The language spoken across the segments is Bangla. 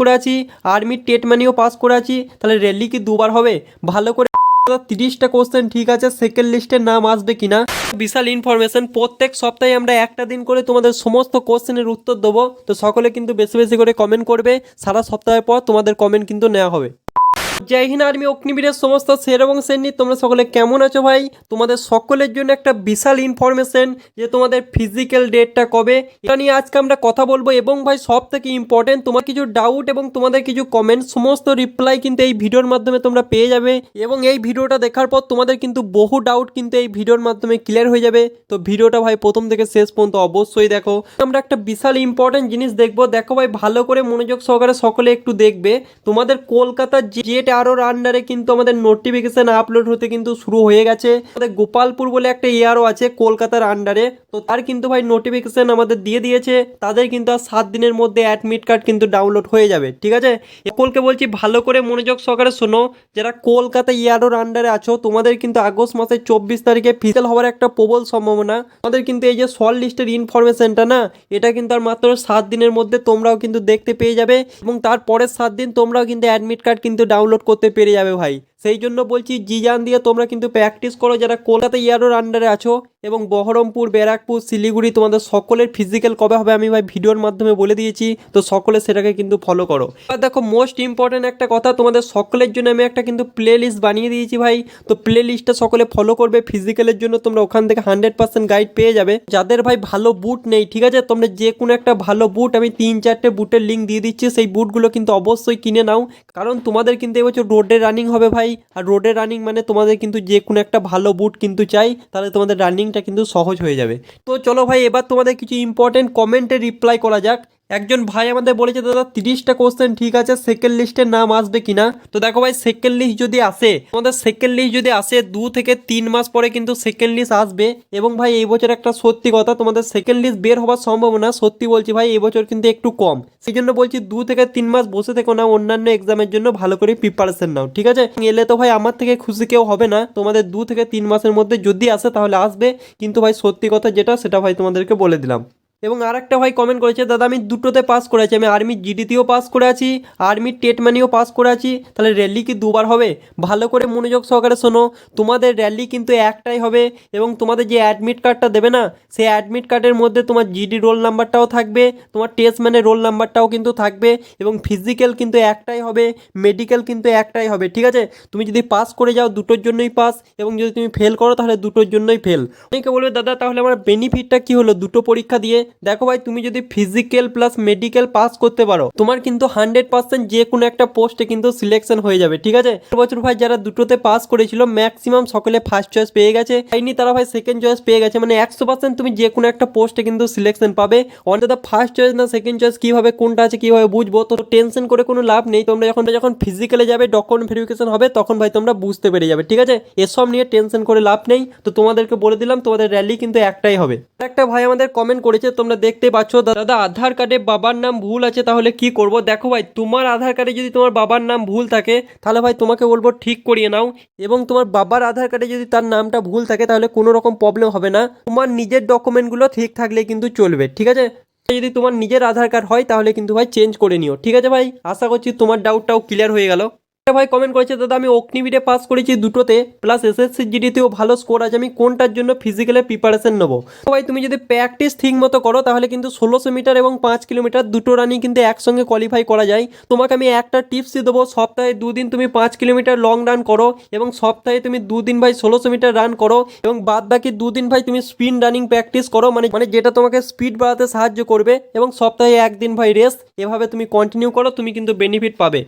করে আছি, আর্মির টেট মানিও পাস করে আছি, তাহলে র্যালি কি দুবার হবে? ভালো করে 30টা কোশ্চেন ঠিক আছে, সেকেন্ড লিস্টের নাম আসবে কিনা? বিশাল ইনফরমেশন। প্রত্যেক সপ্তাহে আমরা একটা দিন করে তোমাদের সমস্ত কোশ্চেনের উত্তর দেবো। তো সকলে কিন্তু বেশি বেশি করে কমেন্ট করবে, সারা সপ্তাহের পর তোমাদের কমেন্ট কিন্তু নেওয়া হবে। জয় হিন্দ আর্মি অগ্নিবীরের সমস্ত সের এবং শ্রেণী, তোমরা সকলে কেমন আছো ভাই? তোমাদের সকলের জন্য একটা বিশাল ইনফরমেশন যে তোমাদের ফিজিক্যাল ডেটটা কবে, এটা নিয়ে আজকে আমরা কথা বলবো। এবং ভাই সব থেকে ইম্পর্টেন্ট, তোমার কিছু ডাউট এবং তোমাদের কিছু কমেন্ট সমস্ত রিপ্লাই কিন্তু এই ভিডিওর মাধ্যমে তোমরা পেয়ে যাবে। এবং এই ভিডিওটা দেখার পর তোমাদের কিন্তু বহু ডাউট কিন্তু এই ভিডিওর মাধ্যমে ক্লিয়ার হয়ে যাবে। তো ভিডিওটা ভাই প্রথম থেকে শেষ পর্যন্ত অবশ্যই দেখো। আমরা একটা বিশাল ইম্পর্টেন্ট জিনিস দেখবো। দেখো ভাই ভালো করে মনোযোগ সহকারে সকলে একটু দেখবে। তোমাদের কলকাতার জেট আরোর আন্ডারে কিন্তু আমাদের নোটিফিকেশন আপলোড হতে কিন্তু শুরু হয়ে গেছে। আমাদের গোপালপুর বলে একটা এয়ারও আছে কলকাতার আন্ডারে, তো তার কিন্তু ভাই নোটিফিকেশন আমাদের দিয়ে দিয়েছে। তাদের কিন্তু আর 7 দিনের মধ্যে অ্যাডমিট কার্ড কিন্তু ডাউনলোড হয়ে যাবে, ঠিক আছে? সকলকে বলছি ভালো করে মনোযোগ সহকারে শোনো। যারা কলকাতা এয়ারোর আন্ডারে আছো, তোমাদের কিন্তু আগস্ট মাসের 24 তারিখে ফিজিক্যাল হওয়ার একটা প্রবল সম্ভাবনা। আমাদের কিন্তু এই যে শর্ট লিস্টের ইনফরমেশনটা না, এটা কিন্তু আর মাত্র 7 দিনের মধ্যে তোমরাও কিন্তু দেখতে পেয়ে যাবে। এবং তারপরের 7 দিন তোমরাও কিন্তু অ্যাডমিট কার্ড কিন্তু ডাউনলোড করতে পেরে যাবে ভাই। সেই জন্য বলছি জি জান দিয়ে তোমরা কিন্তু প্র্যাকটিস করো। যারা কলকাতা এয়ারোর আন্ডারে আছো এবং বহরমপুর, ব্যারাকপুর, শিলিগুড়ি, তোমাদের সকলের ফিজিক্যাল কবে হবে আমি ভাই ভিডিওর মাধ্যমে বলে দিয়েছি। তো সকলে সেটাকে কিন্তু ফলো করো। আর দেখো মোস্ট ইম্পর্টেন্ট একটা কথা, তোমাদের সকলের জন্য আমি একটা কিন্তু প্লে লিস্ট বানিয়ে দিয়েছি ভাই। তো প্লে লিস্টটা সকলে ফলো করবে। ফিজিক্যালের জন্য তোমরা ওখান থেকে 100% গাইড পেয়ে যাবে। যাদের ভাই ভালো বুট নেই, ঠিক আছে, তোমরা যে কোনো একটা ভালো বুট, আমি 3-4টে বুটের লিঙ্ক দিয়ে দিচ্ছি, সেই বুটগুলো কিন্তু অবশ্যই কিনে নাও। কারণ তোমাদের কিন্তু এবছর রোডে রানিং হবে ভাই। আর রোডে রানিং মানে তোমাদের কিন্তু যে কোনো একটা ভালো বুট কিন্তু চাই, তাহলে তোমাদের রানিংটা কিন্তু সহজ হয়ে যাবে। তো চলো ভাই এবার তোমাদের কিছু ইম্পর্টেন্ট কমেন্টে রিপ্লাই করা যাক। একজন ভাই আমাদের বলেছে দাদা 30টা কোশ্চেন ঠিক আছে, সেকেন্ড লিস্টের নাম আসবে কিনা? তো দেখো ভাই সেকেন্ড লিস্ট যদি আসে, তোমাদের সেকেন্ড লিস্ট যদি আসে 2 থেকে 3 মাস পরে কিন্তু সেকেন্ড লিস্ট আসবে। এবং ভাই এই বছর একটা সত্যি কথা, তোমাদের সেকেন্ড লিস্ট বের হওয়ার সম্ভাবনা সত্যি বলছি ভাই এই বছর কিন্তু একটু কম। সেই জন্য বলছি 2 থেকে 3 মাস বসে থেকো না, অন্যান্য এক্সামের জন্য ভালো করে প্রিপারেশন নাও, ঠিক আছে? এলে তো ভাই আমার থেকে খুশি কেউ হবে না। তোমাদের 2 থেকে 3 মাসের মধ্যে যদি আসে তাহলে আসবে, কিন্তু ভাই সত্যি কথা যেটা সেটা ভাই তোমাদেরকে বলে দিলাম। এবং আরেকটা ভাই কমেন্ট করেছে, দাদা আমি দুটোতে পাস করে আছি, আমি আর্মির জিডিতেও পাস করে আছি, আর্মির টেট মানিও পাস করে আছি, তাহলে র্যালি কি দুবার হবে? ভালো করে মনোযোগ সহকারে শোনো। তোমাদের র্যালি কিন্তু একটাই হবে। এবং তোমাদের যে অ্যাডমিট কার্ডটা দেবে না, সেই অ্যাডমিট কার্ডের মধ্যে তোমার জিডি রোল নাম্বারটাও থাকবে, তোমার টেস্ট ম্যানের রোল নাম্বারটাও কিন্তু থাকবে। এবং ফিজিক্যাল কিন্তু একটাই হবে, মেডিকেল কিন্তু একটাই হবে, ঠিক আছে? তুমি যদি পাস করে যাও দুটোর জন্যই পাস, এবং যদি তুমি ফেল করো তাহলে দুটোর জন্যই ফেল। অনেকে বলবে দাদা তাহলে আমার বেনিফিটটা কি হলো দুটো পরীক্ষা দিয়ে? দেখো ভাই তুমি যদি ফিজিক্যাল প্লাস মেডিকেল পাস করতে পারো, তোমার কিন্তু 100% যে কোনো একটা পোস্টে কিন্তু সিলেকশন হয়ে যাবে, ঠিক আছে? বছর ভাই যারা দুটোতে পাস করেছিল ম্যাক্সিমাম সকলে ফার্স্ট চয়েস পেয়ে গেছে, হয়নি তারা ভাই সেকেন্ড চয়েস পেয়ে গেছে। মানে 100% তুমি যে কোনো একটা পোস্টে কিন্তু সিলেকশন পাবে। অন্তত ফার্স্ট চয়েস না সেকেন্ড চয়েস কিভাবে কোনটা আছে কিভাবে বুঝবো? তো টেনশন করে কোনো লাভ নেই। তোমরা যখন ফিজিক্যালে যাবে, ডকুমেন্ট ভেরিফিকেশন হবে, তখন ভাই তোমরা বুঝতে পেরে যাবে, ঠিক আছে? এসব নিয়ে টেনশন করে লাভ নেই। তো তোমাদেরকে বলে দিলাম তোমাদের র্যালি কিন্তু একটাই হবে। একটা ভাই আমাদের কমেন্ট করেছে, তোমরা দেখতে পাচ্ছ, দাদা আধার কার্ডে বাবার নাম ভুল আছে তাহলে কি করব? দেখো ভাই তোমার আধার কার্ডে যদি তোমার বাবার নাম ভুল থাকে, তাহলে ভাই তোমাকে বলবো ঠিক করিয়ে নাও। এবং তোমার বাবার আধার কার্ডে যদি তার নামটা ভুল থাকে তাহলে কোনো রকম প্রবলেম হবে না। তোমার নিজের ডকুমেন্টগুলো ঠিক থাকলে কিন্তু চলবে, ঠিক আছে? যদি তোমার নিজের আধার কার্ড হয় তাহলে কিন্তু ভাই চেঞ্জ করে নিও, ঠিক আছে ভাই? আশা করছি তোমার ডাউটটাও ক্লিয়ার হয়ে গেল। ভাই কমেন্ট করেছে, দাদা আমি অগ্নিবীরে পাস করেছি দুটোতে, প্লাস এসএসসি জিডিতেও ভালো স্কোর আছে, আমি কোনটার জন্য ফিজিক্যালের প্রিপারেশন নেবো? ভাই তুমি যদি প্র্যাকটিস ঠিক মতো করো তাহলে কিন্তু 1600 মিটার এবং 5 কিলোমিটার দুটো রানই কিন্তু একসঙ্গে কোয়ালিফাই করা যায়। তোমাকে আমি একটা টিপসই দেবো, সপ্তাহে 2 দিন তুমি 5 কিলোমিটার লং রান করো, এবং সপ্তাহে তুমি 2 দিন ভাই 1600 মিটার রান করো, এবং বাদ বাকি 2 দিন ভাই তুমি স্পিন রানিং প্র্যাকটিস করো, মানে যেটা তোমাকে স্পিড বাড়াতে সাহায্য করবে, এবং সপ্তাহে 1 দিন ভাই রেস্ট। এভাবে তুমি কন্টিনিউ করো, তুমি কিন্তু বেনিফিট পাবে।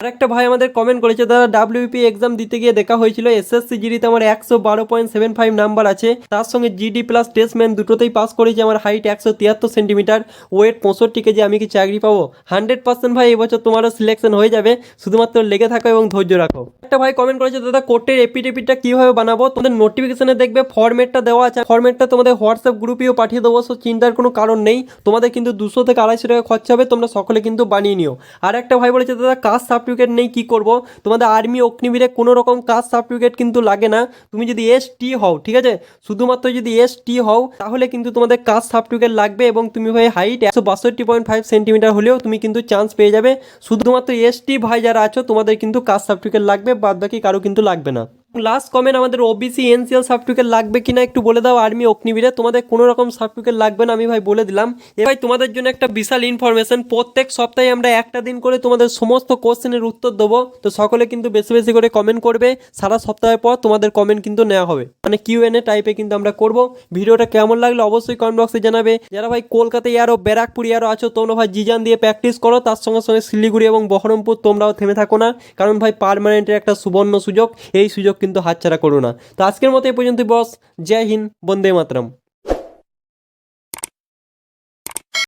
আরেকটা ভাই আমাদের কমেন্ট করেছে, দাদা ডাব্লিউপি এক্সাম দিতে গিয়ে দেখা হয়েছিল, এসএসসি জিডিতে আমার 112.75 নাম্বার আছে, তার সঙ্গে জিডি প্লাস টেস্টম্যান দুটোতেই পাস করেছি, আমার হাইট 173 সেন্টিমিটার, ওয়েট 65 কেজি, আমি কি চাকরি পাবো? 100% ভাই এবছর তোমারও সিলেকশন হয়ে যাবে, শুধুমাত্র লেগে থাকো এবং ধৈর্য রাখো। একটা ভাই কমেন্ট করেছে দাদা কোর্টের এপিডেভিটটা কিভাবে বানাবো। তোমাদের নোটিফিকেশনে দেখবে ফরম্যাটটা দেওয়া আছে, ফরম্যাটটা তোমাদের হোয়াটসঅ্যাপ গ্রুপেও পাঠিয়ে দেবো। সো চিন্তার কোনো কারণ নেই, তোমাদের কিন্তু 200 থেকে 250 টাকা খরচা হবে, তোমরা সকলে কিন্তু বানিয়ে নিও। আর একটা ভাই বলেছে দাদা কাস্ট সার্টিফিকেট নেই কি করব। তোমাদের আর্মি অগ্নিবীরে কোনো রকম কাস্ট সার্টিফিকেট কিন্তু লাগে না। তুমি যদি এসটি হও, ঠিক আছে, শুধুমাত্র যদি এসটি হও তাহলে কিন্তু তোমাদের কাস্ট সার্টিফিকেট লাগবে, এবং তুমি ভাই হাইট 162.5 সেন্টিমিটার হলেও তুমি কিন্তু চান্স পেয়ে যাবে। শুধুমাত্র এসটি ভাই যারা আছো তোমাদের কিন্তু কাস্ট সার্টিফিকেট লাগবে, বাদ বাকি কারো কিন্তু লাগবে না। লাস্ট কমেন্ট, আমাদের ওবিসি এনসিএল সার্টিফিকেট লাগবে কিনা একটু বলে দাও আর্মি অগ্নিবীরে। তোমাদের কোনো রকম সার্টিফিকেট লাগবে না, আমি ভাই বলে দিলাম। ভাই তোমাদের জন্য একটা বিশাল ইনফরমেশন, প্রত্যেক সপ্তাহে আমরা একটা দিন করে তোমাদের সমস্ত কোশ্চেনের উত্তর দেবো। তো সকলে কিন্তু বেশি বেশি করে কমেন্ট করবে, সারা সপ্তাহের পর তোমাদের কমেন্ট কিন্তু নেওয়া হবে, মানে কিউএনএ টাইপে কিন্তু আমরা করব। ভিডিওটা কেমন লাগলো অবশ্যই কমেন্ট বক্সে জানাবে। যারা ভাই কলকাতায় আরও ব্যারাকপুরে আরও আছো তোমরা ভাই জিজান দিয়ে প্র্যাকটিস করো, তার সঙ্গে সঙ্গে শিলিগুড়ি এবং বহরমপুর তোমরাও থেমে থাকো না, কারণ ভাই পার্মানেন্টের একটা সুবর্ণ সুযোগ, এই সুযোগ কিন্তু হাতছাড়া করো না। তো আজকের মতো এই পর্যন্ত বস, জয় হিন্দ, বন্দে মাতরম।